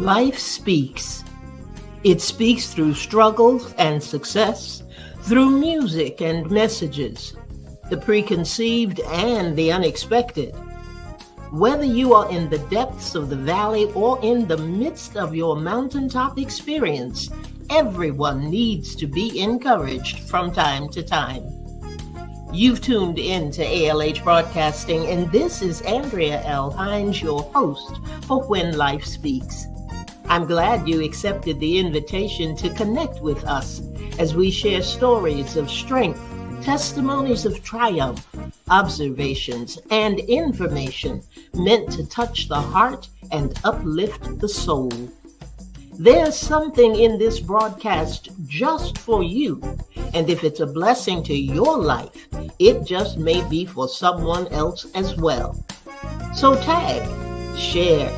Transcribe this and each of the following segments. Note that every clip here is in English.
Life speaks. It speaks through struggles and success, through music and messages, the preconceived and the unexpected. Whether you are in the depths of the valley or in the midst of your mountaintop experience, everyone needs to be encouraged from time to time. You've tuned in to ALH Broadcasting, and this is Andrea L. Hines, your host for When Life Speaks. I'm glad you accepted the invitation to connect with us as we share stories of strength, testimonies of triumph, observations, and information meant to touch the heart and uplift the soul. There's something in this broadcast just for you, and if it's a blessing to your life, it just may be for someone else as well. So tag, share,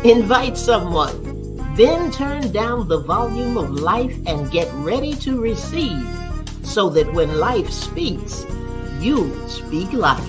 invite someone, then turn down the volume of life and get ready to receive, so that when life speaks, you'll speak life.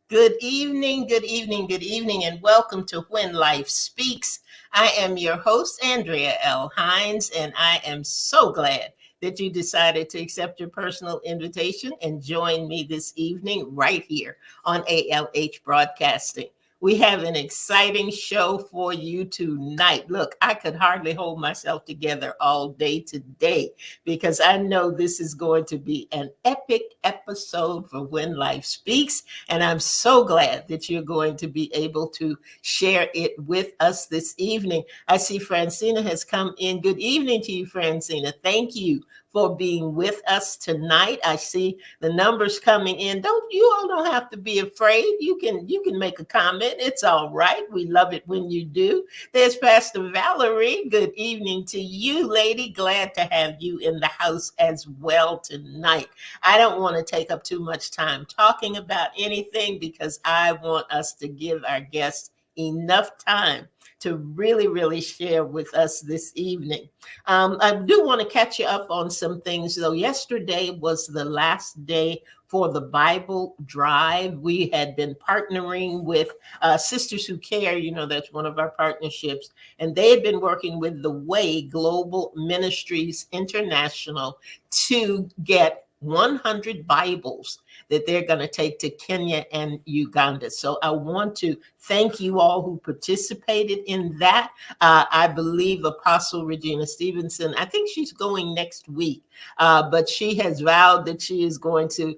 Good evening, and welcome to When Life Speaks. I am your host, Andrea L. Hines, and I am so glad that you decided to accept your personal invitation and join me this evening right here on ALH Broadcasting. We have an exciting show for you tonight. Look, I could hardly hold myself together all day today because I know this is going to be an epic episode for When Life Speaks. And I'm so glad that you're going to be able to share it with us this evening. I see Francina has come in. Good evening to you, Francina. Thank you for being with us tonight. I see the numbers coming in. You all don't have to be afraid. You can make a comment. It's all right. We love it when you do. There's Pastor Valerie. Good evening to you, lady. Glad to have you in the house as well tonight. I don't want to take up too much time talking about anything because I want us to give our guests enough time to really share with us this evening. I do want to catch you up on some things, though. Yesterday was the last day for the Bible Drive. We had been partnering with Sisters Who Care. You know, that's one of our partnerships. And they had been working with the Way Global Ministries International to get 100 Bibles that they're going to take to Kenya and Uganda. So I want to thank you all who participated in that. I believe Apostle Regina Stevenson, I think she's going next week, but she has vowed that she is going to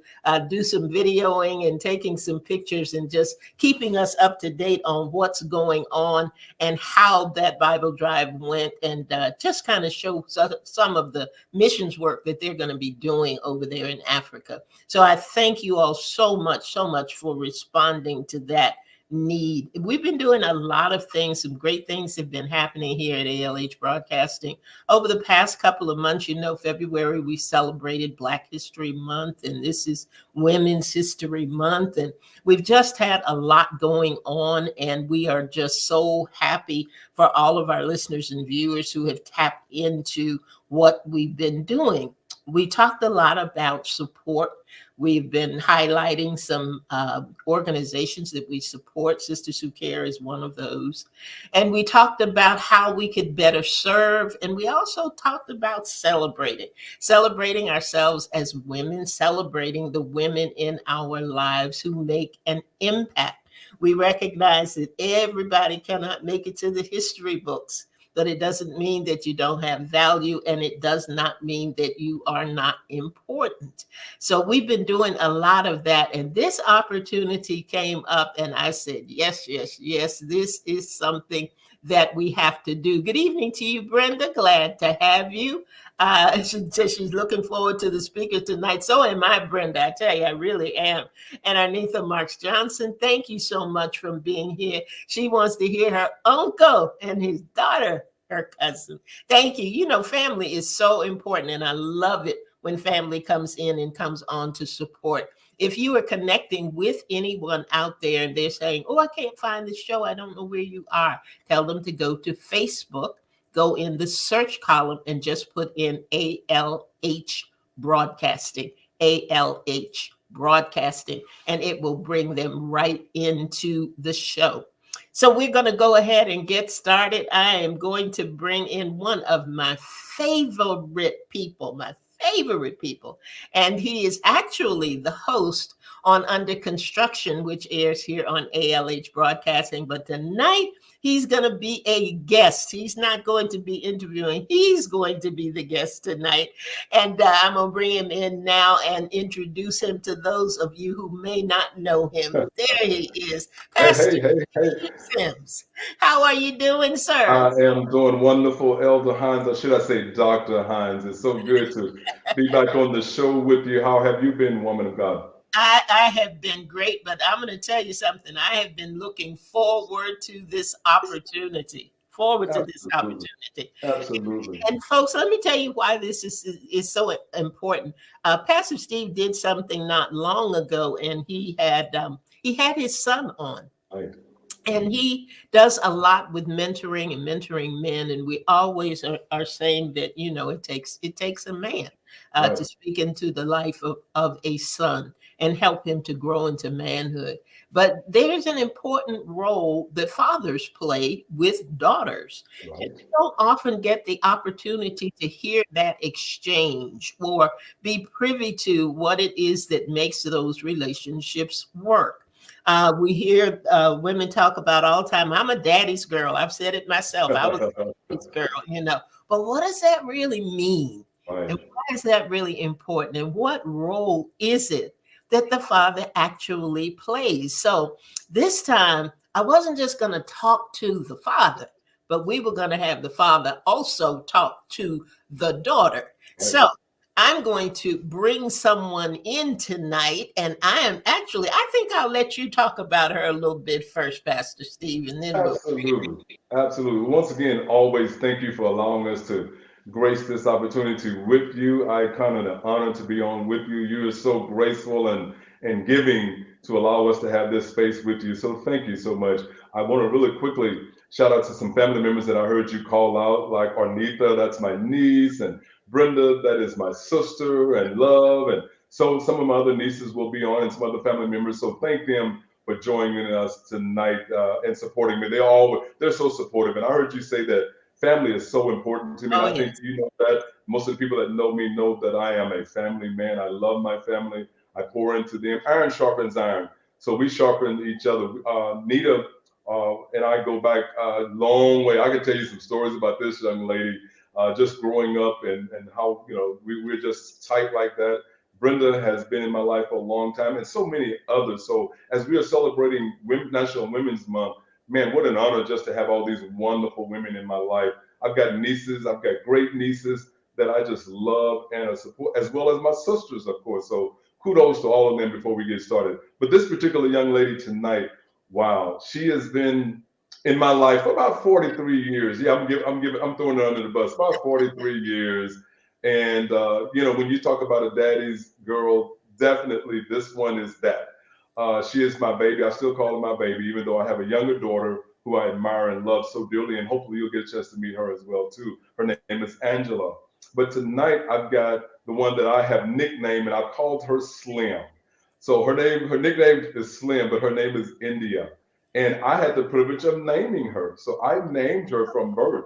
do some videoing and taking some pictures and just keeping us up to date on what's going on and how that Bible Drive went, and just kind of show some of the missions work that they're going to be doing over there in Africa. So I thank you all so much for responding to that need. We've been doing a lot of things. Some great things have been happening here at ALH Broadcasting over the past couple of months. You know, February we celebrated Black History Month, and this is Women's History Month, and we've just had a lot going on, and we are just so happy for all of our listeners and viewers who have tapped into what we've been doing. We talked a lot about support. We've been highlighting some organizations that we support. Sisters Who Care is one of those. And we talked about how we could better serve. And we also talked about celebrating ourselves as women, celebrating the women in our lives who make an impact. We recognize that everybody cannot make it to the history books, but it doesn't mean that you don't have value, and it does not mean that you are not important. So we've been doing a lot of that, and this opportunity came up, and I said, yes, this is something that we have to do. Good evening to you, Brenda. Glad to have you. She said she's looking forward to the speaker tonight. So am I, Brenda. I tell you, I really am. And Anitha Marks Johnson, thank you so much for being here. She wants to hear her uncle and his daughter, her cousin. Thank you. You know, family is so important, and I love it when family comes in and comes on to support. If you are connecting with anyone out there and they're saying, oh, I can't find the show, I don't know where you are, tell them to go to Facebook, go in the search column and just put in ALH Broadcasting, ALH broadcasting, and it will bring them right into the show. So we're going to go ahead and get started. I am going to bring in one of my favorite people, and he is actually the host on Under Construction, which airs here on ALH Broadcasting. But tonight, he's going to be a guest. He's not going to be interviewing, he's going to be the guest tonight. And I'm going to bring him in now and introduce him to those of you who may not know him. There he is, Hey, Pastor hey, hey, hey. Sims. How are you doing, I sir? am doing wonderful, Elder Hines, or should I say Dr. Hines. It's so good to be back on the show with you. How have you been, woman of God? I have been great, but I'm going to tell you something. I have been looking forward to this opportunity. Forward to this Absolutely. opportunity. Absolutely. And folks, let me tell you why this is so important. Pastor Steve did something not long ago, and he had his son on, Right. and he does a lot with mentoring men, and we always are saying that, it takes a man Right. to speak into the life of a son and help him to grow into manhood. But there's an important role that fathers play with daughters, and Right. we don't often get the opportunity to hear that exchange or be privy to what it is that makes those relationships work. We hear women talk about all the time. I'm a daddy's girl. I've said it myself. I was a daddy's girl. But what does that really mean? And Right. why is that really important? And what role is it that the father actually plays? So this time, I wasn't just going to talk to the father, but we were going to have the father also talk to the daughter. Right. So I'm going to bring someone in tonight, and I think I'll let you talk about her a little bit first, Pastor Steve, and then we'll. Absolutely. Absolutely. Once again, always thank you for allowing us to grace this opportunity with you. I count it an honor to be on with you. You are so graceful and giving to allow us to have this space with you. So thank you so much. I want to really quickly shout out to some family members that I heard you call out, like Arnitha, that's my niece, and Brenda, that is my sister, and Love, and so some of my other nieces will be on, and some other family members. So thank them for joining us tonight and supporting me. They're so supportive. And I heard you say that family is so important to me. And Oh, I think yes. you know that most of the people that know me know that I am a family man. I love my family. I pour into them. Iron sharpens iron. So we sharpen each other. Nita and I go back a long way. I could tell you some stories about this young lady, just growing up and how, we're just tight like that. Brenda has been in my life for a long time, and so many others. So as we are celebrating National Women's Month, man, what an honor just to have all these wonderful women in my life. I've got nieces, I've got great nieces that I just love and support, as well as my sisters, of course. So kudos to all of them before we get started. But this particular young lady tonight, wow, she has been in my life for about 43 years. Yeah, I'm throwing her under the bus. About 43 years. And when you talk about a daddy's girl, definitely this one is that. She is my baby. I still call her my baby, even though I have a younger daughter who I admire and love so dearly. And hopefully you'll get a chance to meet her as well too. Her name is Angela. But tonight I've got the one that I have nicknamed, and I've called her Slim. So her nickname is Slim, but her name is India. And I had the privilege of naming her. So I named her from birth.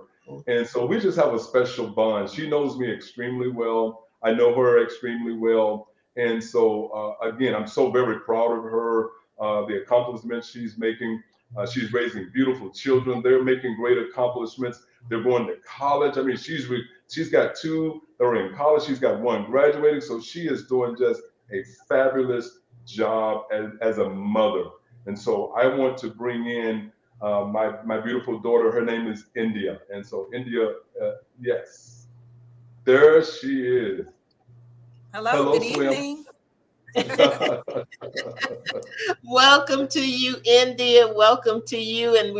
And so we just have a special bond. She knows me extremely well. I know her extremely well. And so, again, I'm so very proud of her, the accomplishments she's making. She's raising beautiful children. They're making great accomplishments. They're going to college. I mean, she's got two that are in college. She's got one graduating. So she is doing just a fabulous job as a mother. And so I want to bring in my beautiful daughter. Her name is India. And so India, yes, there she is. Hello, Hello, good Slim. evening. Welcome to you, India. Welcome to you. And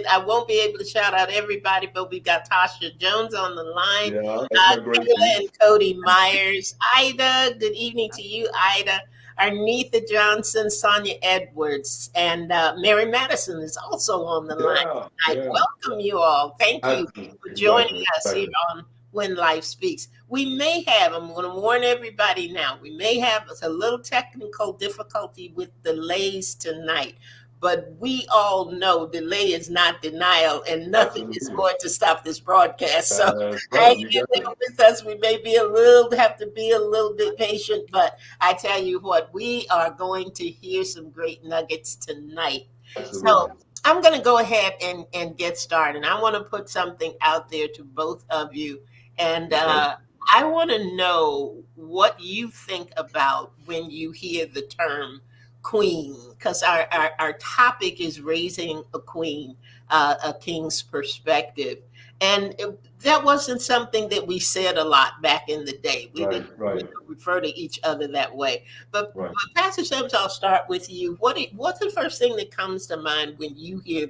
I won't be able to shout out everybody, but we've got Tasha Jones on the line, Yeah, that's my great Kayla and niece. Cody Myers, Ida. Good evening to you, Ida. Arnitha Johnson, Sonia Edwards, and Mary Madison is also on the line Yeah, tonight. yeah, Welcome you all. Thank you for joining exactly, us here exactly. on When Life Speaks. We may have, I'm going to warn everybody now, we may have a little technical difficulty with delays tonight. But we all know delay is not denial, and nothing is Absolutely. going to stop this broadcast. So That's hang right. You in got there it. with us. We may be a little, have to be a little bit patient, but I tell you what, we are going to hear some great nuggets tonight. So Absolutely. I'm going to go ahead and get started. I want to put something out there to both of you. And Okay. I want to know what you think about when you hear the term queen, because our topic is raising a queen, a king's perspective. And that wasn't something that we said a lot back in the day. Right. We Right. would refer to each other that way. But Right. Pastor Sims, I'll start with you. What's the first thing that comes to mind when you hear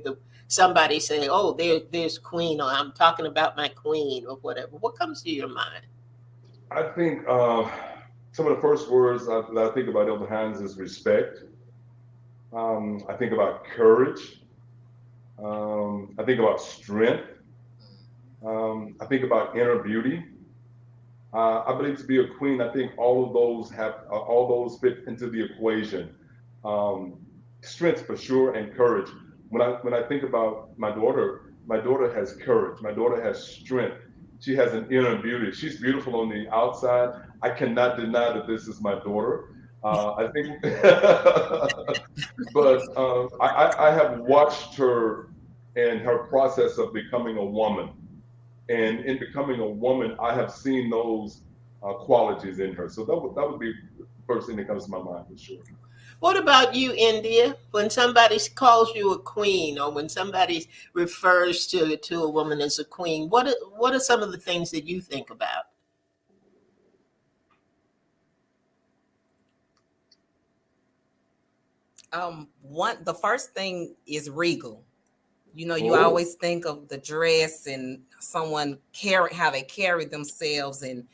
somebody say, "Oh, there's Queen," or "I'm talking about my Queen," or whatever? What comes to your mind? I think some of the first words that I think about Elder Hines is respect. I think about courage. I think about strength. I think about inner beauty. I believe to be a queen, I think all those fit into the equation. Um, Strength for sure, and courage. When I think about my daughter has courage. My daughter has strength. She has an inner beauty. She's beautiful on the outside. I cannot deny that this is my daughter. I think, but I have watched her and her process of becoming a woman. And in becoming a woman, I have seen those qualities in her. So that would be the first thing that comes to my mind for sure. What about you, India? When somebody calls you a queen, or when somebody refers to a woman as a queen, what are some of the things that you think about? One the first thing is regal. You Oh, always think of the dress and someone carry how they carry themselves, and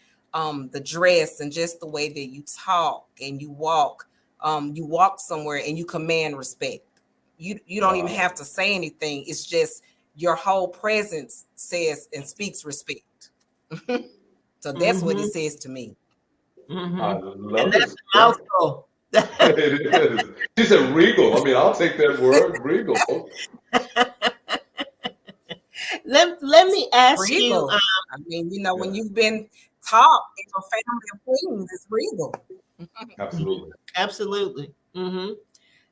the dress and just the way that you talk and you walk. You walk somewhere and you command respect. You don't even wow. have to say anything. It's just your whole presence says and speaks respect. So that's what it Mm-hmm. says to me. Mm-hmm. I And love that's it. a mouthful. It is. She said regal. I mean, I'll take that word, regal. Let me ask you. Regal. I mean, when Yeah, you've been taught in a family of queens, it's regal. absolutely. Absolutely. Hmm.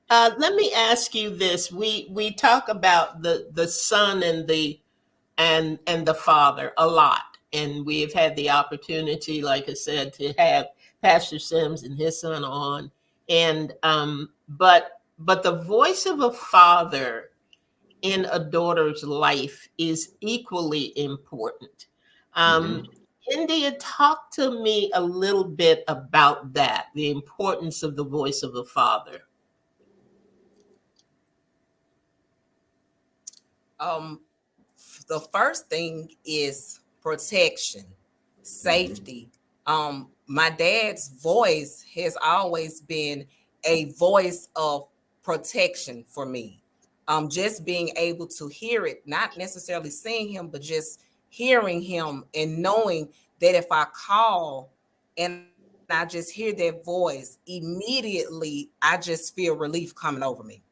Let me ask you this. We talk about the son and the father a lot, and we have had the opportunity, like I said, to have Pastor Sims and his son on, and but the voice of a father in a daughter's life is equally important. Um, Hmm. India, talk to me a little bit about that, the importance of the voice of a father. Um, the first thing is protection, Hmm. safety. My dad's voice has always been a voice of protection for me. Just being able to hear it, not necessarily seeing him, but just hearing him and knowing that if I call and I just hear that voice, immediately I just feel relief coming over me.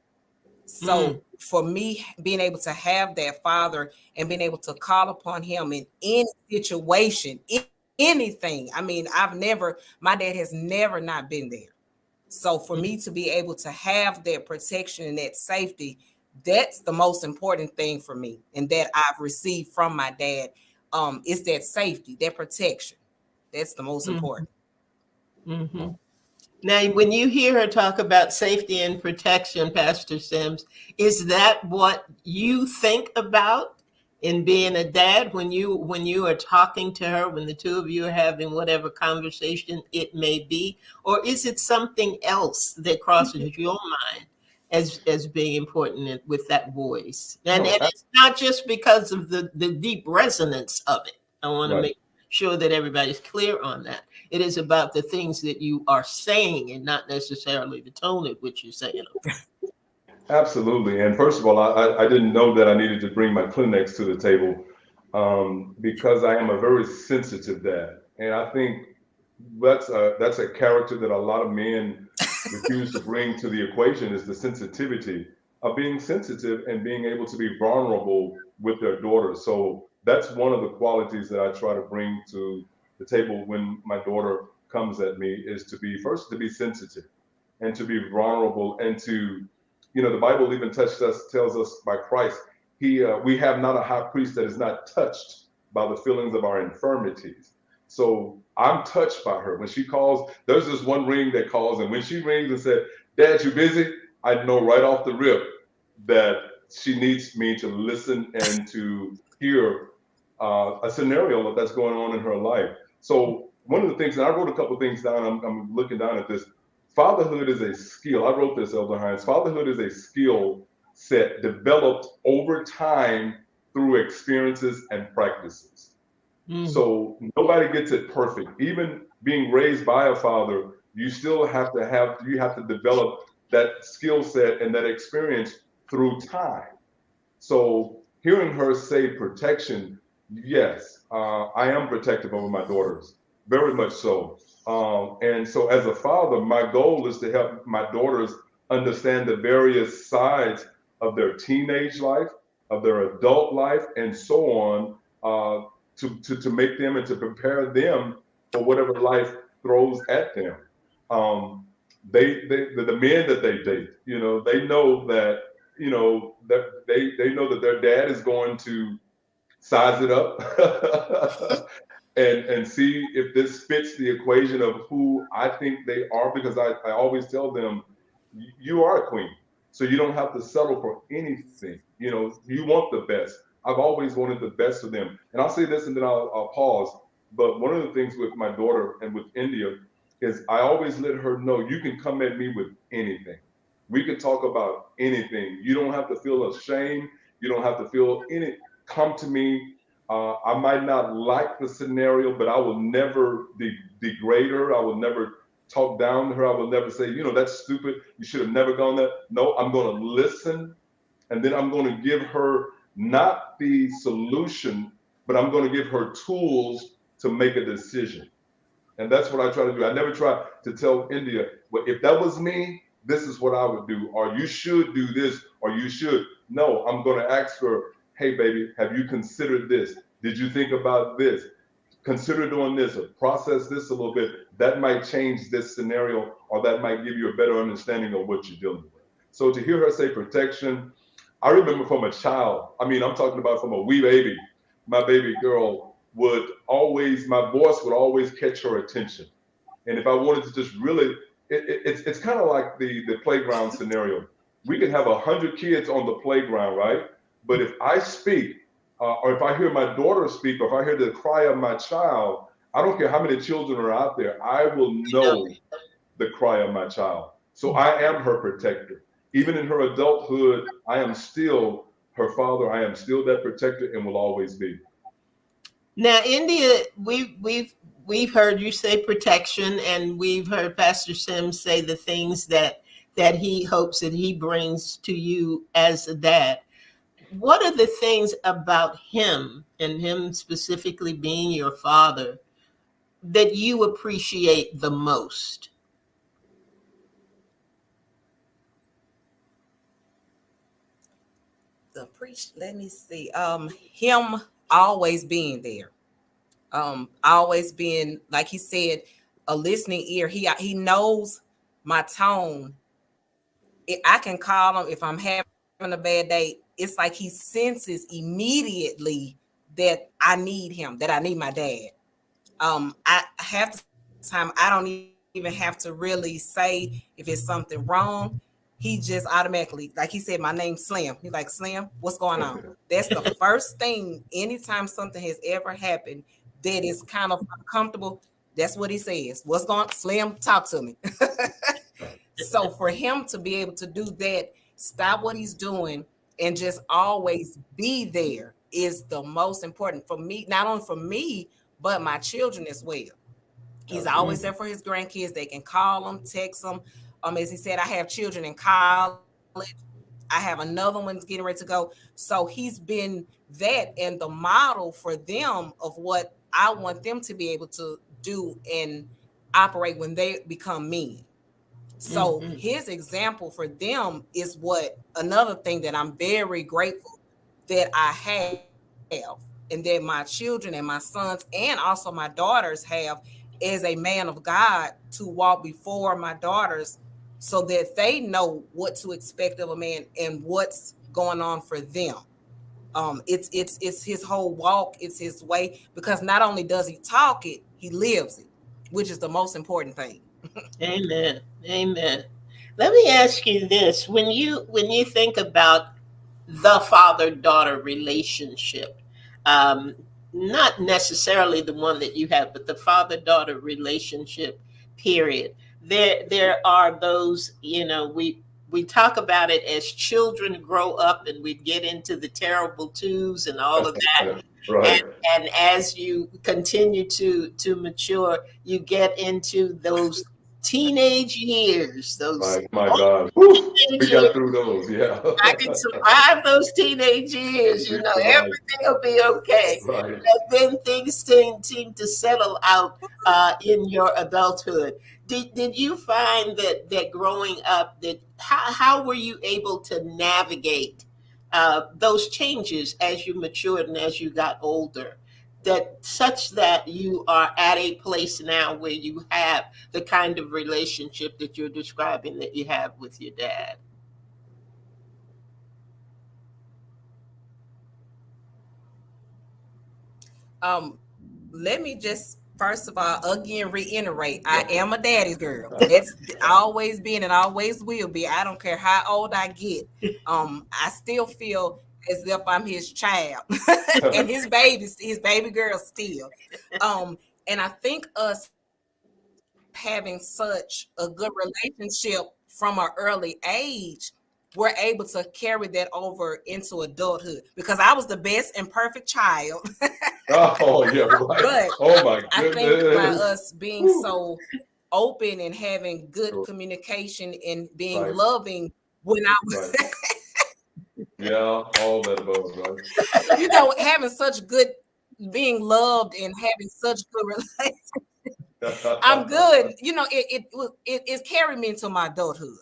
So Mm, for me, being able to have that father and being able to call upon him in any situation, anything. I mean, my dad has never not been there. So for me to be able to have that protection and that safety, that's the most important thing for me, and that I've received from my dad. Is that safety, that protection. That's the most mm, important. mhm. Now, when you hear her talk about safety and protection, Pastor Sims, is that what you think about in being a dad when you are talking to her, when the two of you are having whatever conversation it may be, or is it something else that crosses your mind as being important with that voice? And No, it's not just because of the deep resonance of it. I want to right. make sure that everybody's clear on that. It is about the things that you are saying and not necessarily the tone at which you're saying them. Absolutely. And first of all, I didn't know that I needed to bring my Kleenex to the table. because I am a very sensitive dad, and I think that's a character that a lot of men refuse to bring to the equation is the sensitivity of being sensitive and being able to be vulnerable with their daughters. So that's one of the qualities that I try to bring to the table when my daughter comes at me is to be first to be sensitive and to be vulnerable and to, the Bible even tells us by Christ, we have not a high priest that is not touched by the feelings of our infirmities. So I'm touched by her. When she calls, there's this one ring that calls, and when she rings and said, "Dad, you busy?" I know right off the rip that she needs me to listen and to hear a scenario that's going on in her life. So one of the things, and I wrote a couple of things down. I'm looking down at this. Fatherhood is a skill. I wrote this, Elder Hines. Fatherhood is a skill set developed over time through experiences and practices. Mm. So nobody gets it perfect. Even being raised by a father, you have to develop that skill set and that experience through time. So hearing her say protection, yes, I am protective over my daughters, very much so. And so as a father, my goal is to help my daughters understand the various sides of their teenage life, of their adult life, and so on, to make them and to prepare them for whatever life throws at them. Um, the men that they date, they know that they know that their dad is going to size it up and see if this fits the equation of who I think they are, because I always tell them you are a queen, so you don't have to settle for anything. You want the best. I've always wanted the best for them, and I'll say this and then I'll pause. But one of the things with my daughter and with India is I always let her know you can come at me with anything. We can talk about anything. You don't have to feel ashamed. You don't have to feel any. Come to me. I might not like the scenario, but I will never degrade her. I will never talk down to her. I will never say, that's stupid. You should have never gone there. No, I'm going to listen, and then I'm going to give her not the solution, but I'm going to give her tools to make a decision. And that's what I try to do. I never try to tell India, well, if that was me, this is what I would do, or you should do this, or you should. No, I'm going to ask her, hey, baby, have you considered this? Did you think about this? Consider doing this or process this a little bit. That might change this scenario, or that might give you a better understanding of what you're dealing with. So to hear her say protection, I remember from a child, I'm talking about from a wee baby, my baby girl my voice would always catch her attention. And if I wanted to just really, it's kind of like the playground scenario. We can have 100 kids on the playground, right? But if I speak, or if I hear my daughter speak, or if I hear the cry of my child, I don't care how many children are out there, I will know the cry of my child. So I am her protector. Even in her adulthood, I am still her father. I am still that protector and will always be. Now, India, we've heard you say protection, and we've heard Pastor Sims say the things that he hopes that he brings to you as a dad. What are the things about him, and him specifically being your father, that you appreciate the most? The preach. Let me see. Him always being there. Always being, like he said, a listening ear. He knows my tone. I can call him if I'm having a bad day. It's like he senses immediately that I need him, that I need my dad. I half the time I don't even have to really say if it's something wrong. He just automatically, like he said, my name's Slim. He's like, Slim, what's going on? That's the first thing. Anytime something has ever happened that is kind of uncomfortable, that's what he says. What's going on? Slim, talk to me. So for him to be able to do that, stop what he's doing, and just always be there is the most important for me, not only for me, but my children as well. He's always Absolutely. there for his grandkids. They can call him, text him. As he said, I have children in college. I have another one's getting ready to go. So he's been that and the model for them of what I want them to be able to do and operate when they become men. So Mm-hmm. his example for them is what another thing that I'm very grateful that I have, and that my children and my sons and also my daughters have as a man of God to walk before my daughters so that they know what to expect of a man and what's going on for them. It's his whole walk, it's his way, because not only does he talk it, he lives it, which is the most important thing. Amen. Amen. Let me ask you this: when you think about the father-daughter relationship, um, not necessarily the one that you have, but the father-daughter relationship, period. There are those, we talk about it as children grow up and we get into the terrible twos and all of that. Right. And as you continue to mature, you get into those teenage years, those My God. Whew, we teenage years. got through those. Yeah. I can survive those teenage years, We survived. everything will be okay. Right. And then things seem to settle out in your adulthood. Did you find that growing up, that how were you able to navigate those changes as you matured and as you got older? That such that you are at a place now where you have the kind of relationship that you're describing that you have with your dad. Um, Let me just first of all again reiterate, I Yeah. am a daddy's girl. That's always been and always will be. I don't care how old I get. I still feel as if I'm his child and his baby girl still. And I think us having such a good relationship from an early age, we're able to carry that over into adulthood, because I was the best and perfect child. Oh, yeah. Right. But Oh, my I think by goodness. us being Whew. so open and having good Sure. communication and being Right. loving when I Right. Yeah. All that above. Right. having such good being loved and having such good relations, I'm good. It carried me into my adulthood.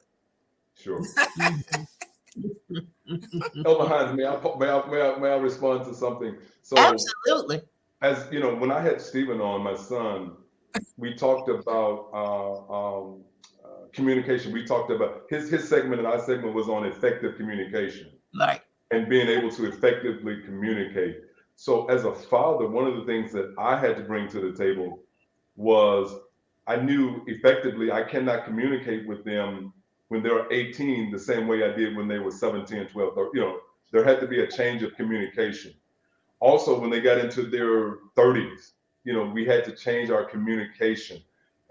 Sure. Mhm. Elmer Hines, may I respond to something? So, Absolutely. as you know, when I had Stephen on, my son, we talked about communication. We talked about his segment and our segment was on effective communication Right. and being able to effectively communicate. So, as a father, one of the things that I had to bring to the table was I knew effectively I cannot communicate with them when they're 18 the same way I did when they were 17, 12. There had to be a change of communication. Also, when they got into their 30s, we had to change our communication.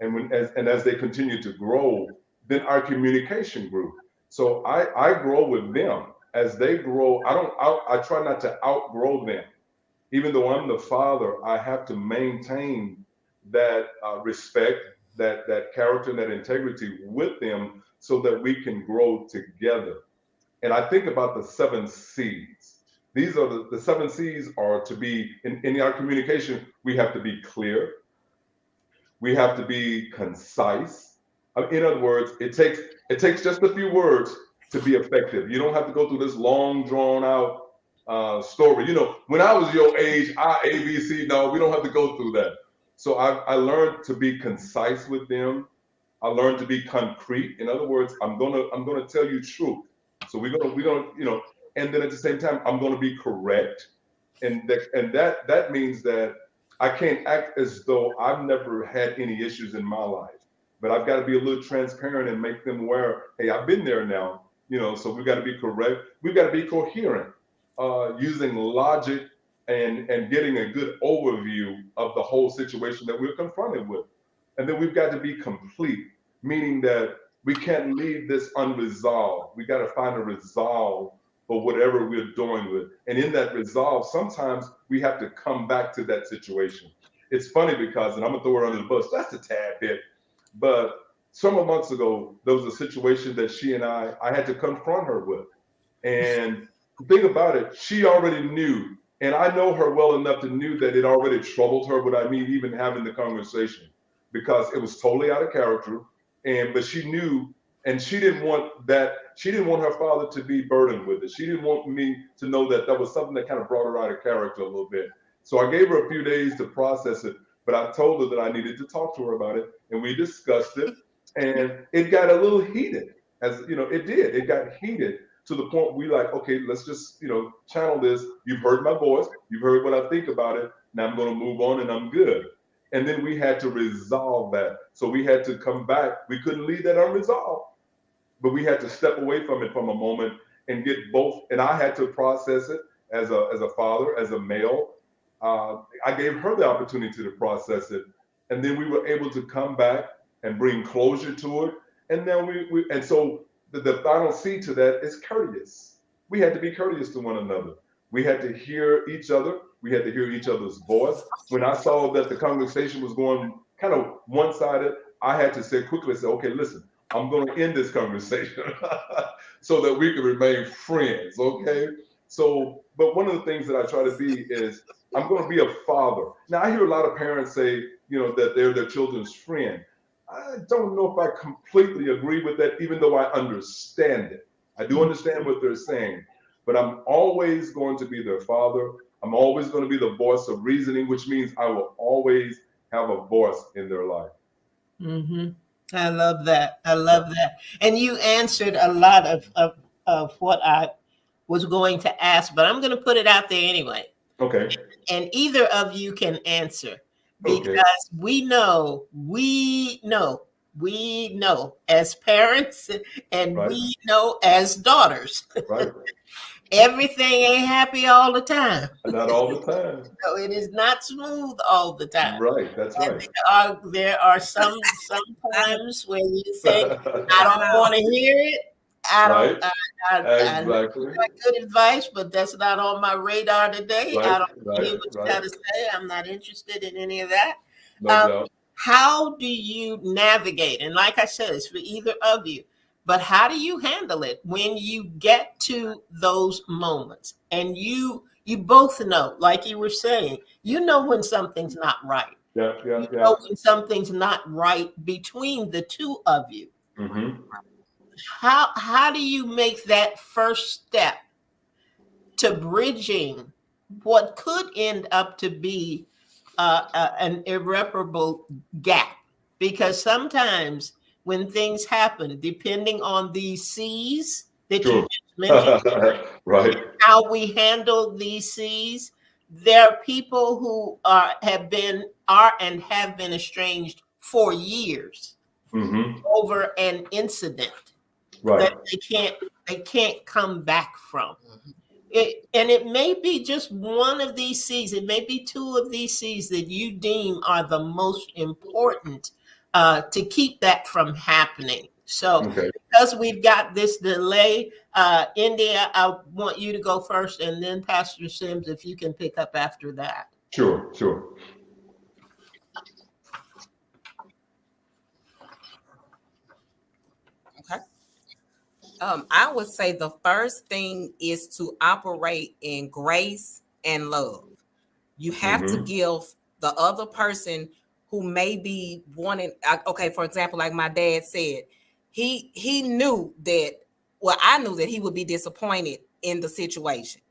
And as they continued to grow, then our communication grew. So I grow with them as they grow. I try not to outgrow them. Even though I'm the father, I have to maintain that respect, that character, and that integrity with them so that we can grow together. And I think about the 7 C's. These are the 7 C's are to be in our communication. We have to be clear. We have to be concise. In other words, it takes just a few words to be effective. You don't have to go through this long, drawn out story. When I was your age, ABC. No, we don't have to go through that. So I learned to be concise with them. I learned to be concrete. In other words, I'm gonna tell you truth. So we're gonna and then at the same time, I'm gonna be correct, and that means that I can't act as though I've never had any issues in my life, but I've got to be a little transparent and make them aware. Hey, I've been there now. So we've got to be correct. We've got to be coherent, using logic and getting a good overview of the whole situation that we're confronted with. And then we've got to be complete, meaning that we can't leave this unresolved. We got to find a resolve for whatever we're doing with. And in that resolve, sometimes we have to come back to that situation. It's funny because, and I'm gonna throw her under the bus, that's a tad bit, but several months ago, there was a situation that she and I had to confront her with. And the thing about it, she already knew, and I know her well enough to knew that it already troubled her. What I mean, even having the conversation, because it was totally out of character. And but she knew, and she didn't want that. She didn't want her father to be burdened with it. She didn't want me to know that that was something that kind of brought her out of character a little bit. So I gave her a few days to process it, but I told her that I needed to talk to her about it, and we discussed it, and it got a little heated. As you know, it did. It got heated to the point we like, okay, let's just, channel this. You've heard my voice. You've heard what I think about it. Now I'm going to move on and I'm good. And then we had to resolve that. So we had to come back. We couldn't leave that unresolved, but we had to step away from it from a moment and get both. And I had to process it as a father, as a male. I gave her the opportunity to process it. And then we were able to come back and bring closure to it. And then and so the final C to that is courteous. We had to be courteous to one another. We had to hear each other. We had to hear each other's voice. When I saw that the conversation was going kind of one-sided, I had to say quickly, say, okay, listen, I'm going to end this conversation so that we can remain friends, okay? So, but one of the things that I try to be is I'm going to be a father. Now, I hear a lot of parents say, that they're their children's friend. I don't know if I completely agree with that, even though I understand it. I do understand what they're saying, but I'm always going to be their father. I'm always going to be the voice of reasoning, which means I will always have a voice in their life. Mm-hmm. I love that. I love that. And you answered a lot of what I was going to ask, but I'm going to put it out there anyway. Okay. And either of you can answer Okay. because we know as parents and Right. we know as daughters, Right. everything ain't happy all the time. Not all the time. No, it is not smooth all the time. Right. That's And right. there are sometimes where you think, I Not at don't all. want to hear it. I don't. Right. I know you Exactly. got good advice, but that's not on my radar today. I Right. don't want to Right. hear what you Right. got to say. I'm not interested in any of that. No Um, doubt. how do you navigate? And like I said, it's for either of you. But how do you handle it when you get to those moments and you both know, like you were saying, when something's not right. Yeah. Yeah. You Yeah. know when something's not right between the two of you. Mm-hmm. How do you make that first step to bridging what could end up to be an irreparable gap? Because sometimes when things happen, depending on these C's that you Sure. just mentioned, Right. how we handle these C's, there are people who are and have been estranged for years Mm-hmm. over an incident Right. that they can't come back from. And it may be just one of these C's, it may be two of these C's that you deem are the most important to keep that from happening. So Okay. because we've got this delay, India, I want you to go first, and then Pastor Sims, if you can pick up after that. Sure. Sure. Okay. I would say the first thing is to operate in grace and love. You have to Mm-hmm. give the other person who may be wanting, okay, for example, like my dad said, he knew that, well, I knew that he would be disappointed in the situation.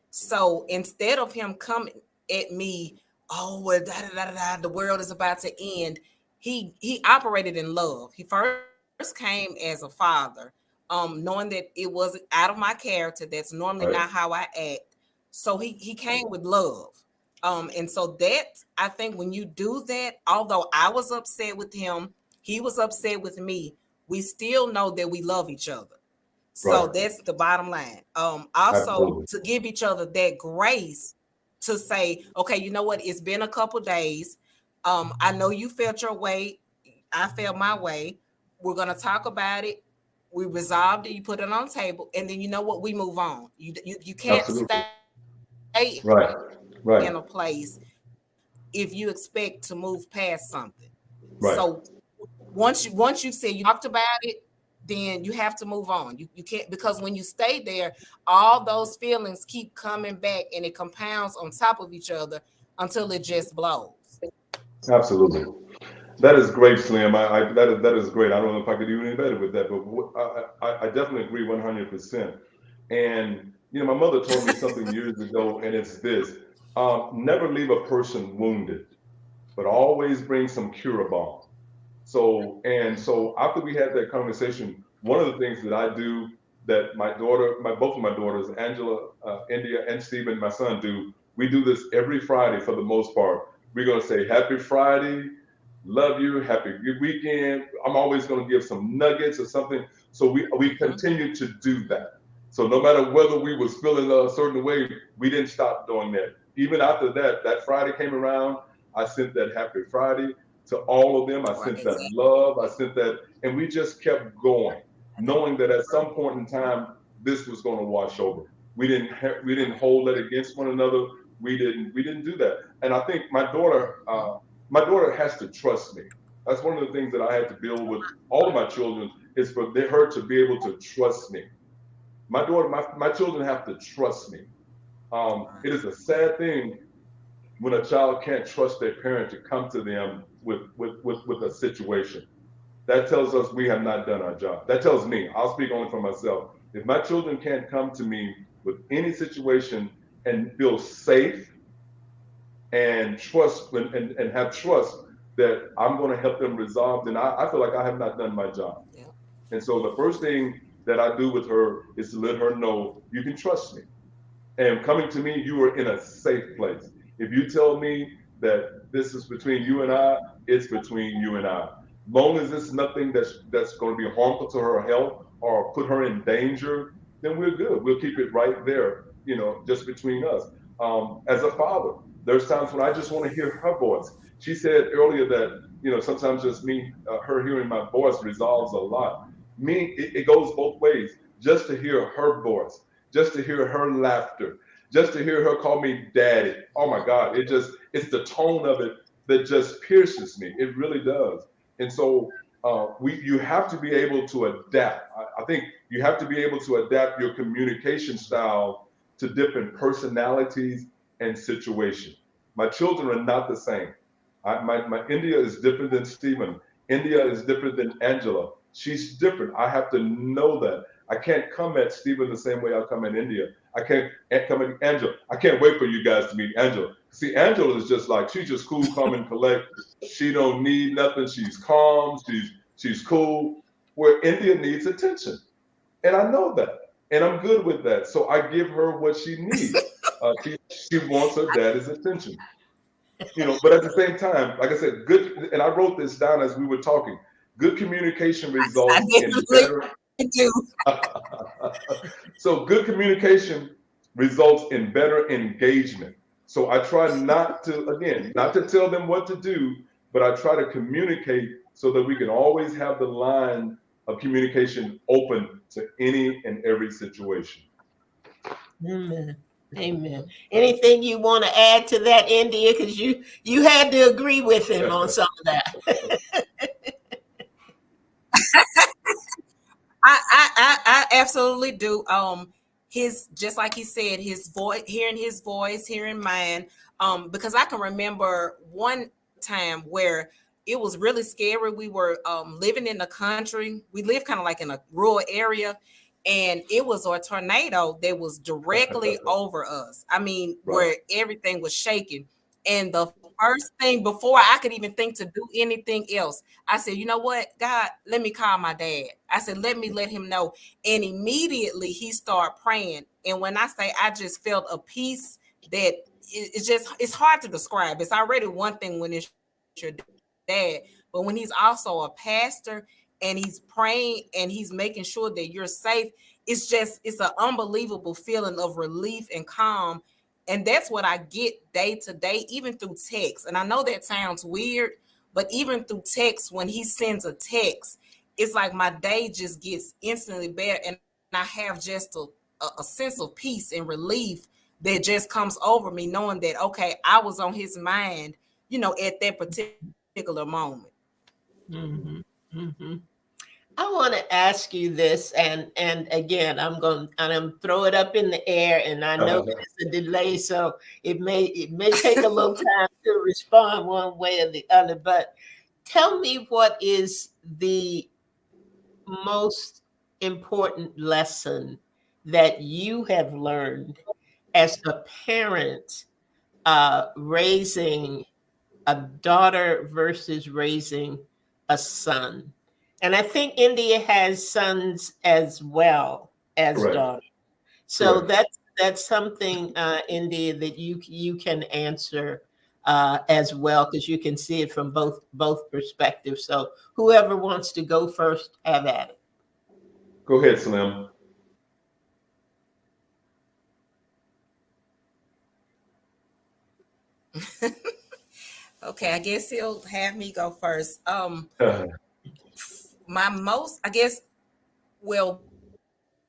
So instead of him coming at me, oh well, the world is about to end, he operated in love. He first came as a father, knowing that it was out of my character. That's normally not Right. how I act. So he came with love. And so that, I think when you do that, although I was upset with him, he was upset with me, we still know that we love each other. So Right. that's the bottom line. Also Absolutely. to give each other that grace to say, okay, you know what? It's been a couple days. I know you felt your way. I felt my way. We're gonna talk about it. We resolved it. You put it on the table, and then you know what? We move on. You can't Absolutely. stay in a Right. place Right. if you expect to move past something. So Right. once you said you talked about it, then you have to move on. You can't, because when you stay there, all those feelings keep coming back and it compounds on top of each other until it just blows. Absolutely. That is great, Slim. That is great. I don't know if I could do any better with that, but I definitely agree 100%. And my mother told me something years ago, and it's this: never leave a person wounded, but always bring some cure balm. So after we had that conversation, one of the things that I do that both of my daughters, Angela, India, and Stephen, my son, do. We do this every Friday for the most part. We're gonna say Happy Friday, love you, happy good weekend. I'm always gonna give some nuggets or something. So we Mhm. continue to do that. So no matter whether we was feeling a certain way, we didn't stop doing that. Even after that Friday came around, I sent that Happy Friday to all of them. I Right, sent that exactly. love. I sent that, and we just kept going, knowing that at some point in time this was going to wash over. We didn't hold it against one another. We didn't do that. And I think my daughter has to trust me. That's one of the things that I had to build with all of my children, is for her to be able to trust me. My children have to trust me. Right. It is a sad thing when a child can't trust their parent to come to them with a situation. That tells us we have not done our job. That tells me, I'll speak only for myself. If my children can't come to me with any situation and feel safe and trust and have trust that I'm going to help them resolve, then I feel like I have not done my job. Yeah. And so the first thing that I do with her is to let her know you can trust me. And coming to me, you are in a safe place. If you tell me that this is between you and I, it's between you and I. Long as it's nothing that's going to be harmful to her health or put her in danger, then we're good. We'll keep it right there, just between us. As a father, there's times when I just want to hear her voice. She said earlier that sometimes just her hearing my voice resolves a lot. It goes both ways. Just to hear her voice, just to hear her laughter, just to hear her call me daddy. Oh my God, it's the tone of it that just pierces me. It really does. And so you have to be able to adapt. I think you have to be able to adapt your communication style to different personalities and situations. My children are not the same. My India is different than Stephen. India is different than Angela. She's different. I have to know that. I can't come at Stephen the same way I come at India. I can't come at Angela. I can't wait for you guys to meet Angela. See, Angela is just like, she's just cool, calm, and collect. She don't need nothing. She's calm. She's cool. Where India needs attention, and I know that, and I'm good with that. So I give her what she needs. She wants her daddy's attention. But at the same time, like I said, good, and I wrote this down as we were talking. Good communication I results in definitely better. do. So good communication results in better engagement. So I try not to, again, not to tell them what to do, but I try to communicate so that we can always have the line of communication open to any and every situation. Amen. Amen. Anything you want to add to that, India? Because you had to agree with him on some of that. I absolutely do. His, just like he said, his voice, hearing mine. Because I can remember one time where it was really scary. We were living in the country. We live kind of like in a rural area, and it was a tornado that was directly over us. I mean, Right. where everything was shaking. And the first thing, before I could even think to do anything else, I said, you know what, God, let me call my dad. I said, let me let him know. And immediately he started praying. And when I say I just felt a peace that it's hard to describe. It's already one thing when it's your dad, but when he's also a pastor and he's praying and he's making sure that you're safe, it's an unbelievable feeling of relief and calm. And that's what I get day to day, even through text. And I know that sounds weird, but even through text, when he sends a text, it's like my day just gets instantly better. And I have just a sense of peace and relief that just comes over me, knowing that, okay, I was on his mind, at that particular moment. Hmm. Hmm. I want to ask you this, and again, I'm throw it up in the air, and I know that it's a delay, so it may take a little time to respond one way or the other. But tell me, what is the most important lesson that you have learned as a parent, raising a daughter versus raising a son? And I think India has sons as well as Correct. daughters. So Correct. that's something, India, that you can answer as well, because you can see it from both perspectives. So whoever wants to go first, have at it. Go ahead, Slim. Okay, I guess he'll have me go first. My most, I guess, well,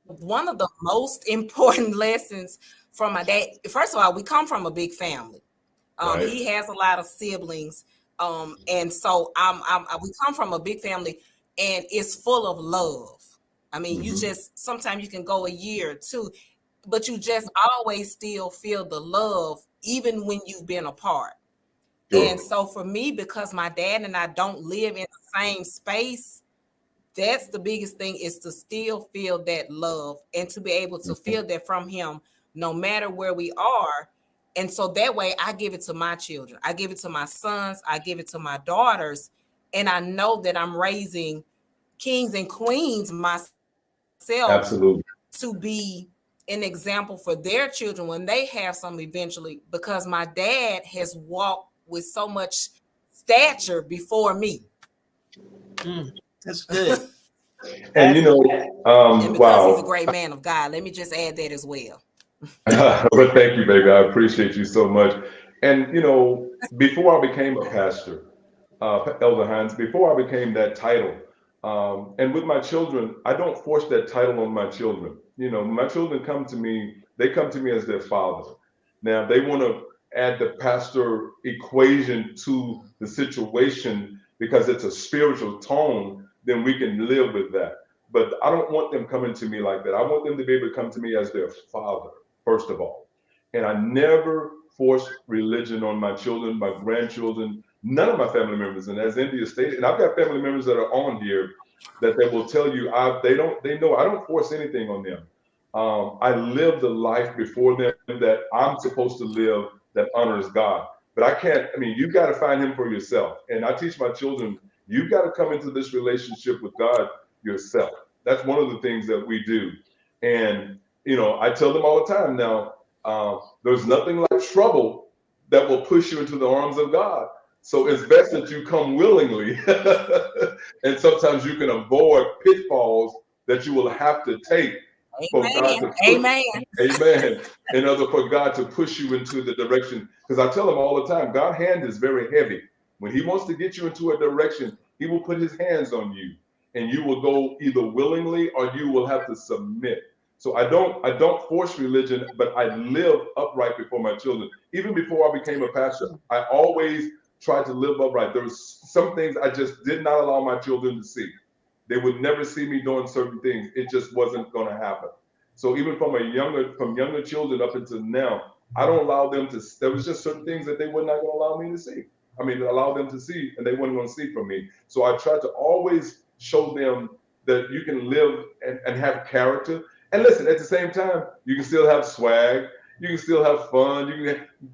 one of the most important lessons from my dad. First of all, we come from a big family. Right. He has a lot of siblings, and so we come from a big family, and it's full of love. I mean, you Hmm. just sometimes you can go a year or two, but you just always still feel the love, even when you've been apart. And Sure. so for me, because my dad and I don't live in the same space, that's the biggest thing, is to still feel that love and to be able to Mhm. feel that from him no matter where we are. And so that way I give it to my children, I give it to my sons, I give it to my daughters, and I know that I'm raising kings and queens myself Absolutely. to be an example for their children when they have some eventually, because my dad has walked with so much stature before me. Mm, that's good. And That's And because he's a wow. great man of God, let me just add that as well. But thank you, baby. I appreciate you so much. And before I became a pastor, Elder Hines, before I became that title, and with my children, I don't force that title on my children. My children come to me; they come to me as their father. Now, if they want to add the pastor equation to the situation because it's a spiritual tone, then we can live with that. But I don't want them coming to me like that. I want them to be able to come to me as their father, first of all. And I never force religion on my children, my grandchildren, none of my family members. And as India stated, and I've got family members that are on here that they will tell you, they know I don't force anything on them. I live the life before them that I'm supposed to live, that honors God. But I can't. I mean, you got to find Him for yourself. And I teach my children, you got to come into this relationship with God yourself. That's one of the things that we do. And I tell them all the time now. There's nothing like trouble that will push you into the arms of God. So it's best that you come willingly. And sometimes you can avoid pitfalls that you will have to take for God Amen. to push. Amen. Amen. In order for God to push you into the direction. Because I tell them all the time, God's hand is very heavy. When He wants to get you into a direction, He will put His hands on you. And you will go either willingly or you will have to submit. So I don't force religion, but I live upright before my children. Even before I became a pastor, I always tried to live upright. There was some things I just did not allow my children to see. They would never see me doing certain things. It just wasn't going to happen. So even from younger children up until now, I don't allow them to. There was just certain things that they were not going to allow me to see. I mean, allow them to see, and they weren't going to see from me. So I tried to always show them that you can live and have character. And listen, at the same time, you can still have swag. You can still have fun.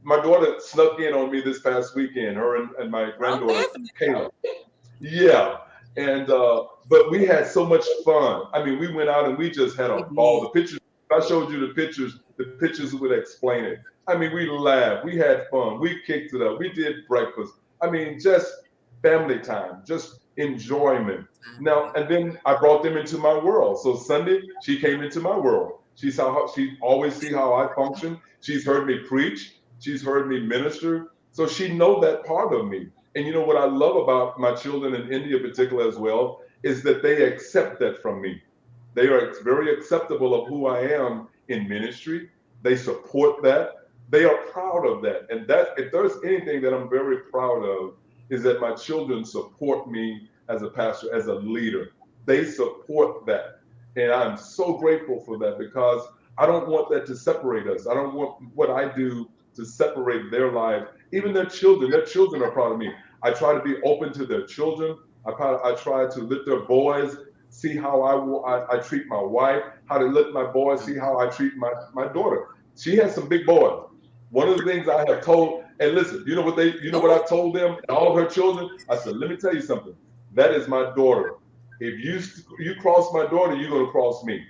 My daughter snuck in on me this past weekend. Her and my Oh, granddaughter definitely. Kayla. Yeah. And but we had so much fun. I mean, we went out and we just had a ball. Amen. The pictures, if I showed you the pictures would explain it. I mean, we laughed, we had fun, we kicked it up, we did breakfast. I mean, just family time, just enjoyment. Now, and then I brought them into my world. So Sunday, she came into my world. She always see how I function. She's heard me preach. She's heard me minister. So she know that part of me. And you know what I love about my children in India, in particular, as well, is that they accept that from me. They are very acceptable of who I am in ministry. They support that. They are proud of that. And that, if there's anything that I'm very proud of, is that my children support me as a pastor, as a leader. they support that. And I'm so grateful for that because I don't want that to separate us. I don't want what I do to separate their lives, even their children. Their children are proud of me. I try to be open to their children. I try to let their boys see how I treat my wife, how to let my boys see how I treat my daughter. She has some big boys. One of the things I have told, and listen, you know what I told them and all of her children? I said, let me tell you something. That is my daughter. If you cross my daughter, you're gonna cross me.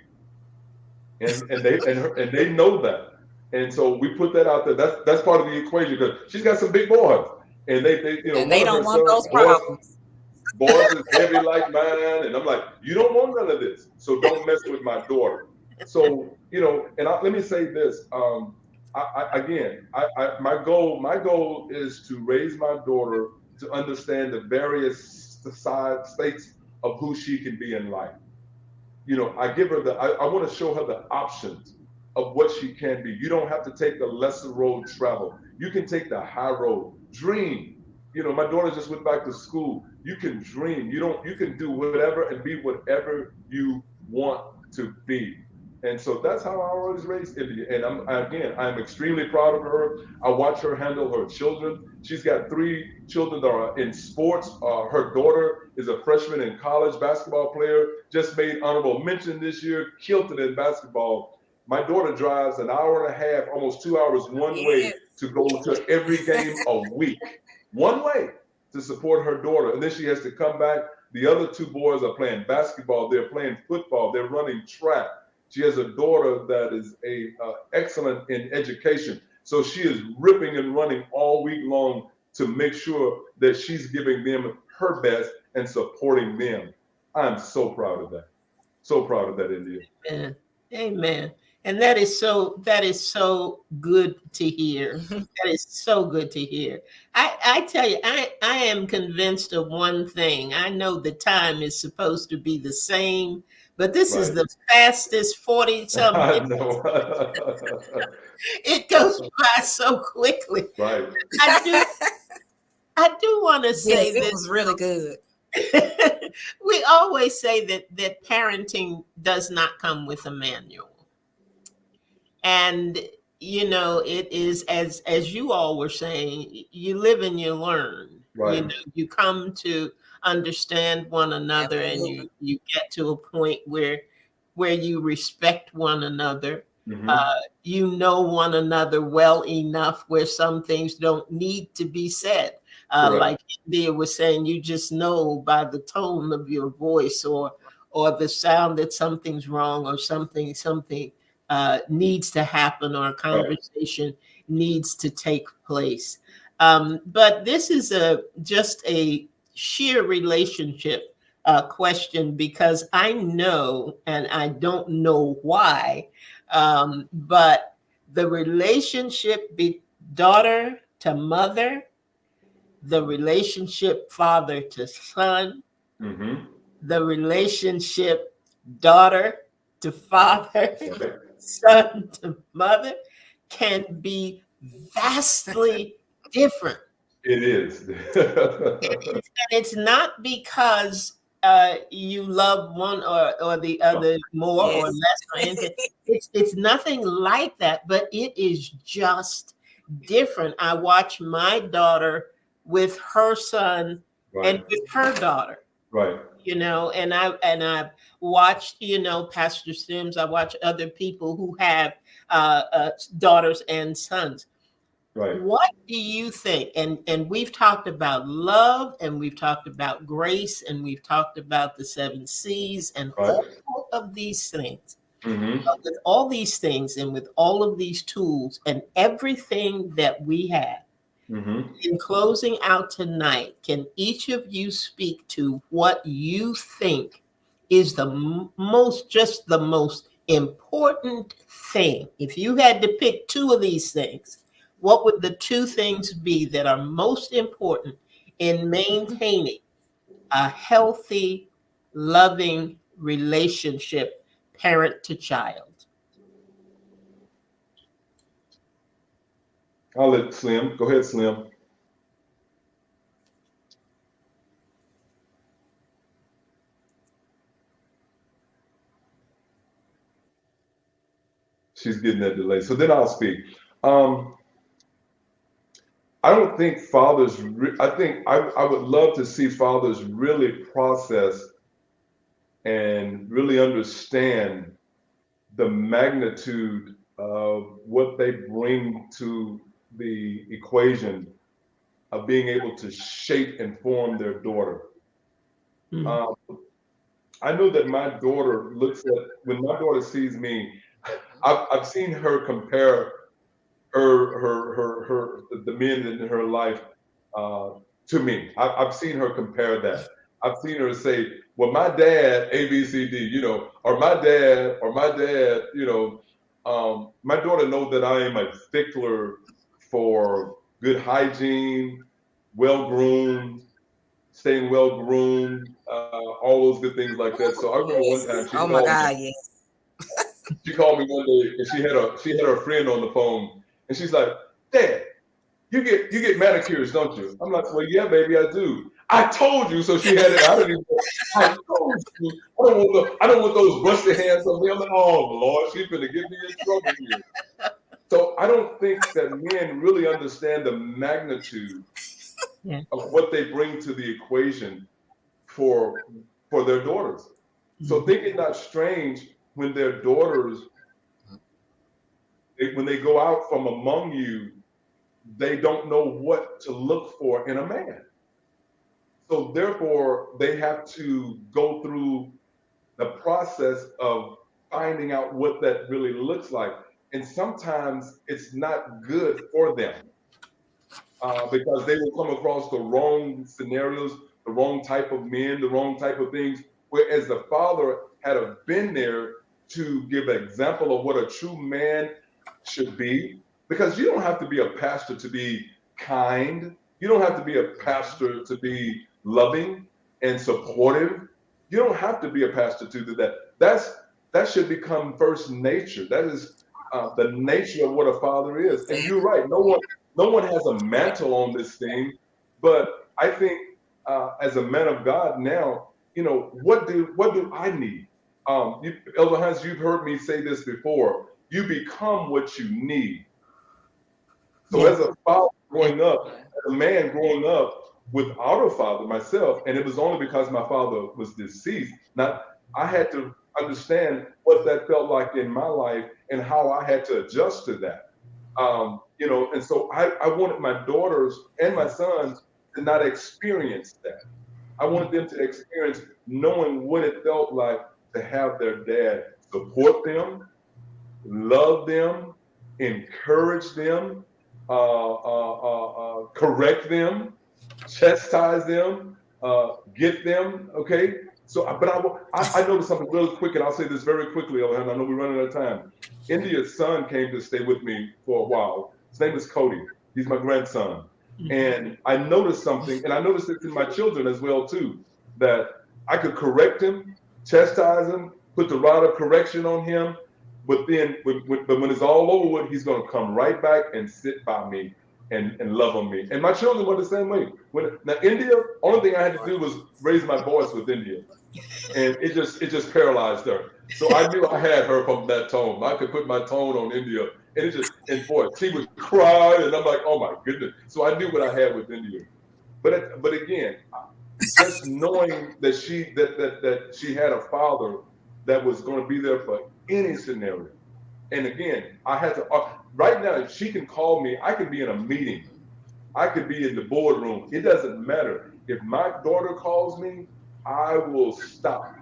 And they know that. And so we put that out there. That's part of the equation because she's got some big boys. And they And one they of her don't want sons, those problems. boys is heavy like mine. And I'm like, you don't want none of this. So don't mess with my daughter. So, and let me say this. My goal is to raise my daughter to understand the various states of who she can be in life. I give her I want to show her the options of what she can be. You don't have to take the lesser road travel. You can take the high road. Dream. My daughter just went back to school. You can dream. You can do whatever and be whatever you want to be. And so that's how I always raised India. And I'm extremely proud of her. I watch her handle her children. She's got 3 children that are in sports. Her daughter is a freshman in college, basketball player, just made honorable mention this year, killed it in basketball. My daughter drives an hour and a half, almost 2 hours one way Yes. to go to every game a week, one way to support her daughter. And then she has to come back. The other 2 boys are playing basketball. They're playing football. They're running track. She has a daughter that is excellent in education. So she is ripping and running all week long to make sure that she's giving them her best and supporting them. I'm so proud of that. So proud of that, India. Amen. Amen. And that is so good to hear. That is so good to hear. I tell you, I am convinced of one thing. I know the time is supposed to be the same, but this is Right. the fastest 40 some I minutes. know. It goes by so quickly. Right. I do I do want to Yes, say it this. was really good. We always say that parenting does not come with a manual. And it is, as you all were saying, you live and you learn. Right. You come to understand one another, and Absolutely. you get to a point where you respect one another. Mm-hmm. You know one another well enough where some things don't need to be said. Correct. Like India was saying, you just know by the tone of your voice, or the sound that something's wrong, or something needs to happen, or a Right. conversation needs to take place. But this is just a sheer relationship question, because I know, and I don't know why, but the relationship daughter to mother, the relationship father to son, Mm-hmm. the relationship daughter to father, Right. son to mother, can be vastly different. It is. And it's not because you love one or the No. other more or Yes. less or anything. It's nothing like that, but it is just different. I watch my daughter with her son and Right. with her daughter. Right. And I've watched, Pastor Sims. I watch other people who have daughters and sons. Right. What do you think? And we've talked about love, and we've talked about grace, and we've talked about the 7 C's, and Right. all of these things. Mm-hmm. But with all these things, and with all of these tools, and everything that we have, Mm-hmm. in closing out tonight, can each of you speak to what you think is just the most important thing? If you had to pick 2 of these things, what would the 2 things be that are most important in maintaining a healthy, loving relationship, parent to child? I'll let Slim. Go ahead, Slim. She's getting that delay. So then I'll speak. Um, I don't think fathers. I think I would love to see fathers really process and really understand the magnitude of what they bring to the equation of being able to shape and form their daughter. Mm. Um, I know that my daughter looks at when my daughter sees me. I've seen her compare her the men in her life uh, to me. I've seen her compare that. I've seen her say, "Well, my dad A B C D," or my dad, you know. My daughter knows that I am a stickler for good hygiene, well groomed, staying well groomed, all those good things like that. So I remember one time Yes. Oh my God, yes. she called me one day and she had her friend on the phone and she's like, "Dad, you get manicures, don't you?" I'm like, "Well, yeah, baby, I do." I told you. So she had it. I didn't even. I told you. I don't want those busted hands on me. I'm like, oh Lord, she's gonna get me in trouble here. So I don't think that men really understand the magnitude Yeah. of what they bring to the equation for for their daughters. So Mhm. think it not strange when their daughters, when they go out from among you, they don't know what to look for in a man. So therefore, they have to go through the process of finding out what that really looks like. And sometimes it's not good for them because they will come across the wrong scenarios, the wrong type of men, the wrong type of things. Whereas the father had have been there to give an example of what a true man should be. Because you don't have to be a pastor to be kind. You don't have to be a pastor to be loving and supportive. You don't have to be a pastor to do that. That should become first nature. That is the nature of what a father is. And you're Exactly. right. No one has a mantle on this thing, but I think as a man of God now, you know, what do I need? Elder Hines, you've heard me say this before. You become what you need. So Yeah. as a father Yes. growing up, as a man growing up without a father myself, and it was only because my father was deceased. Not I had to understand what that felt like in my life and how I had to adjust to that. You know, and so I wanted my daughters and my sons to not experience that. I wanted them to experience knowing what it felt like to have their dad support them, love them, encourage them, correct them, chastise them, get them. Okay. So, but I noticed something really quick, and I'll say this very quickly, and I know we're running out of time. India's son came to stay with me for a while. His name is Cody. He's my grandson. Mhm. And I noticed something, and I noticed it in my children as well too, that I could correct him, chastise him, put the rod of correction on him, but then but when it's all over with, he's going to come right back and sit by me and love on me. And my children were the same way. Now India, only thing I had to do was raise my voice with India, and it just paralyzed her. So I knew I had her from that tone. I could put my tone on India, and it just and boy, she would cry, and I'm like, oh my goodness. So I knew what I had with India. But again, just knowing that that she had a father that was going to be there for any scenario. And again, I had to right now. If she can call me, I can be in a meeting. I could be in the boardroom. It doesn't matter. If my daughter calls me, I will stop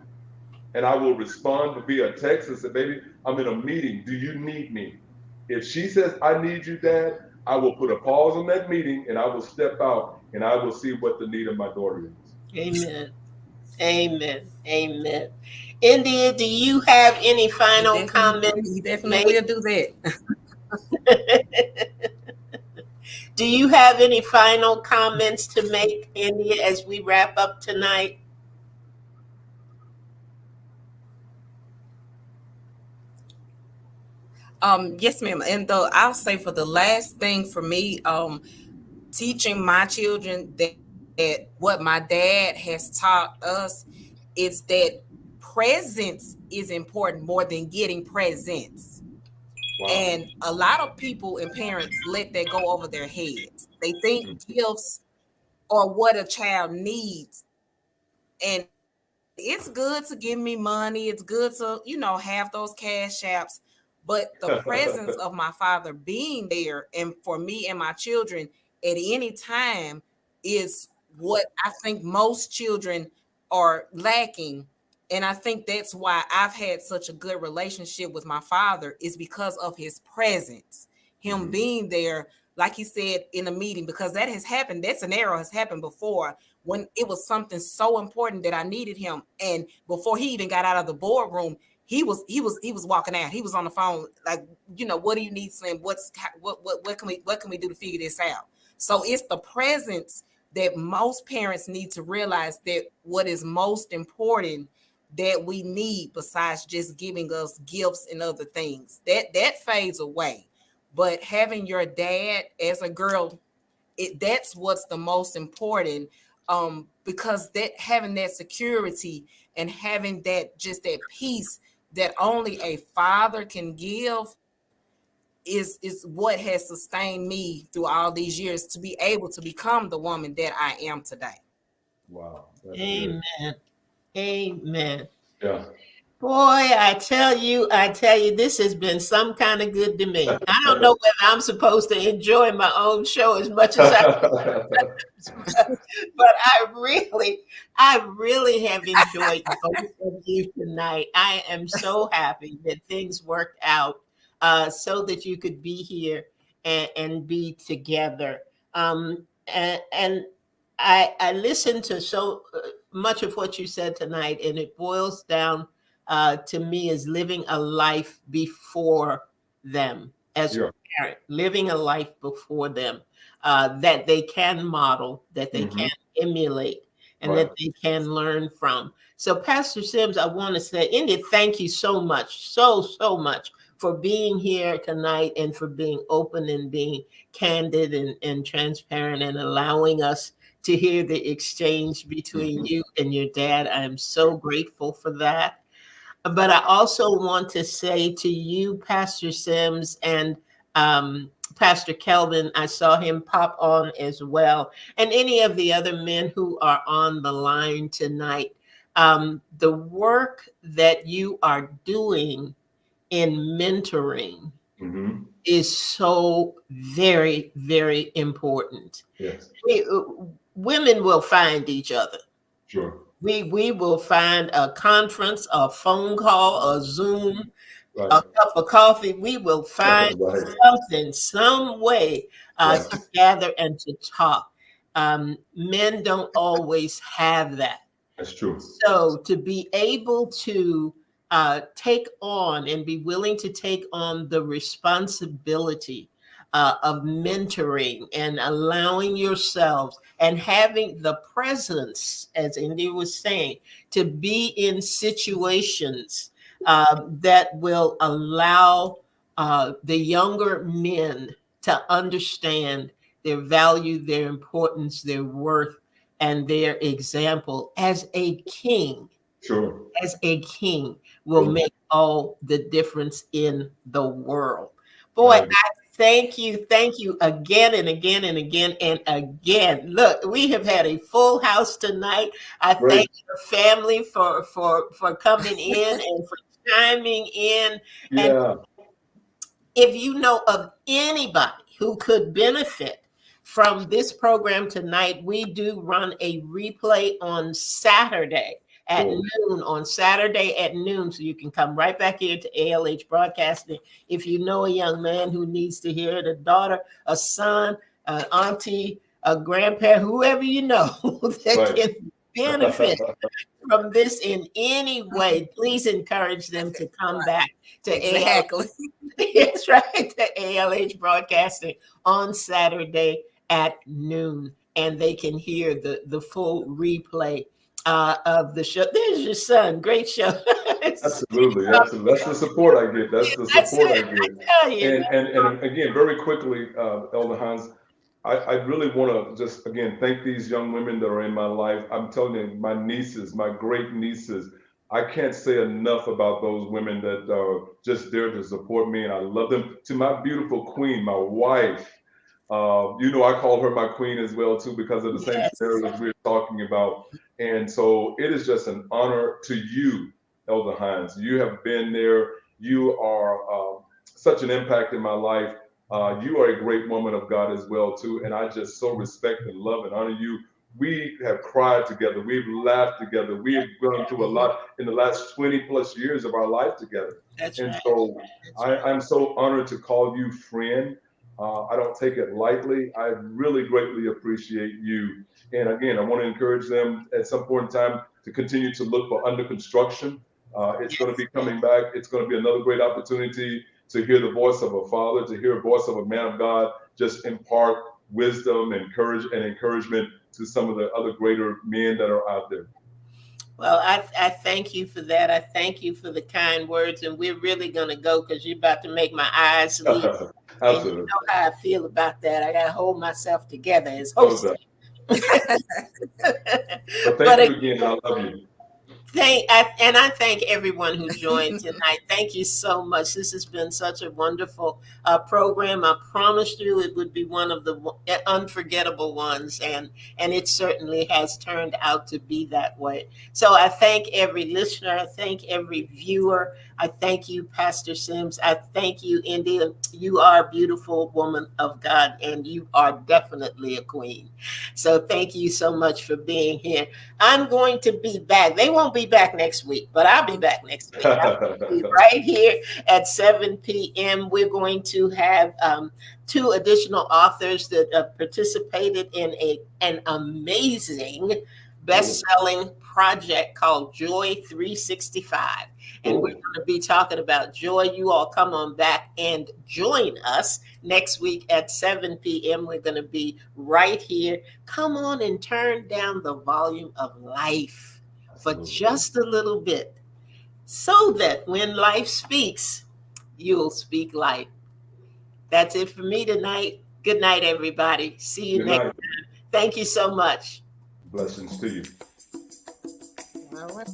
and I will respond via text and say, "Baby, I'm in a meeting. Do you need me?" If she says, "I need you, Dad," I will put a pause on that meeting and I will step out and I will see what the need of my daughter is. Amen. Amen. Amen. India, do you have any final He comments to definitely make? will do that. Do you have any final comments to make, India, as we wrap up tonight? Yes, ma'am. And though I'll say for the last thing for me, teaching my children that what my dad has taught us is that presence is important more than getting presents. Wow. And a lot of people and parents let that go over their heads. They think Mhm. gifts are what a child needs. And it's good to give me money. It's good to, have those cash apps. But the presence of my father being there and for me and my children at any time is what I think most children are lacking. And I think that's why I've had such a good relationship with my father, is because of his presence, him Mhm. being there, like he said in a meeting, because that has happened. That scenario has happened before, when it was something so important that I needed him. And before he even got out of the boardroom, he was walking out. He was on the phone, like, what do you need, Slim? What can we do to figure this out? So it's the presence that most parents need to realize, that what is most important that we need, besides just giving us gifts and other things, that fades away. But having your dad as a girl, that's what's the most important, because that, having that security and having that peace that only a father can give, is what has sustained me through all these years to be able to become the woman that I am today. Wow. That's good. Amen. Amen. Yeah. Boy, I tell you, this has been some kind of good to me. I don't know whether I'm supposed to enjoy my own show as much as I, but I really have enjoyed both of you tonight. I am so happy that things worked out, so that you could be here and be together. And I listened to so much of what you said tonight, and it boils down, to me, as living a life before them, as a Yeah. parent, living a life before them, that they can model, that they Hmm. can emulate, and Right. that they can learn from. So, Pastor Sims, I want to say, Indy, thank you so much, so much, for being here tonight, and for being open and being candid and transparent, and allowing us to hear the exchange between Hmm. you and your dad. I am so grateful for that. But I also want to say to you, Pastor Sims, and Pastor Kelvin, I saw him pop on as well, and any of the other men who are on the line tonight, the work that you are doing in mentoring Hmm. is so very, very important. Yes. We, women will find each other. Sure. We will find a conference, a phone call, a Zoom, Right. a cup of coffee. We will find Right. something, some way, Right. to gather and to talk. Men don't always have that. That's true. So to be able to, take on and be willing to take on the responsibility, of mentoring and allowing yourselves and having the presence, as India was saying, to be in situations, that will allow, the younger men to understand their value, their importance, their worth, and their example Sure. as a king will Sure. make all the difference in the world. Boy, Right. I thank you again and again and again and again. Look, we have had a full house tonight. I Great. thank your family for coming in and for chiming in. And Yeah. if you know of anybody who could benefit from this program tonight, we do run a replay on Saturday at Sure. noon, on Saturday at noon. So you can come right back here to ALH Broadcasting. If you know a young man who needs to hear it, a daughter, a son, an auntie, a grandparent, whoever you know that Right. can benefit from this in any way, please encourage them to come back to ALH. Exactly. That's right, to ALH Broadcasting on Saturday at noon, and they can hear the full replay, of the show. There's your son, great show. Absolutely, absolutely. That's the support I get. That's the That's support I it. get. I tell you. And again, very quickly, Elder Hans, I really want to just again thank these young women that are in my life. I'm telling you, my nieces, my great nieces, I can't say enough about those women that are just there to support me, and I love them. To my beautiful queen, my wife, I call her my queen as well too because of the same Yes. scenarios we're talking about. And so it is just an honor to you, Elder Hines. You have been there. You are such an impact in my life. You are a great woman of God as well too, and I just so respect and love and honor you. We have cried together. We've laughed together. We've gone through a lot in the last 20 plus years of our life together. That's And right. so That's right. I'm so honored to call you friend. I don't take it lightly. I really greatly appreciate you. And again, I want to encourage them at some point in time to continue to look for under construction. It's going to be coming back. It's going to be another great opportunity to hear the voice of a father, to hear a voice of a man of God, just impart wisdom and courage and encouragement to some of the other greater men that are out there. Well, I thank you for that. I thank you for the kind words, and we're really going to go because you're about to make my eyes leave. And you Absolutely. know how I feel about that. I got to hold myself together as No host. doubt. But thank But you again, and I love you. I thank everyone who joined tonight. Thank you so much. This has been such a wonderful program. I promised you it would be one of the unforgettable ones, and it certainly has turned out to be that way. So I thank every listener. I thank every viewer. I thank you, Pastor Sims. I thank you, India. You are a beautiful woman of God, and you are definitely a queen. So thank you so much for being here. I'm going to be back. They won't be back next week, but I'll be back next week. I'll be right here at 7 p.m. We're going to have two additional authors that participated in an amazing best-selling project called Joy 365. And we're going to be talking about joy. You all come on back and join us next week at 7 p.m. We're going to be right here. Come on and turn down the volume of life for just a little bit so that when life speaks, you'll speak life. That's it for me tonight. Good night, everybody. See you Good next night. time. Thank you so much. Blessings to you. All right.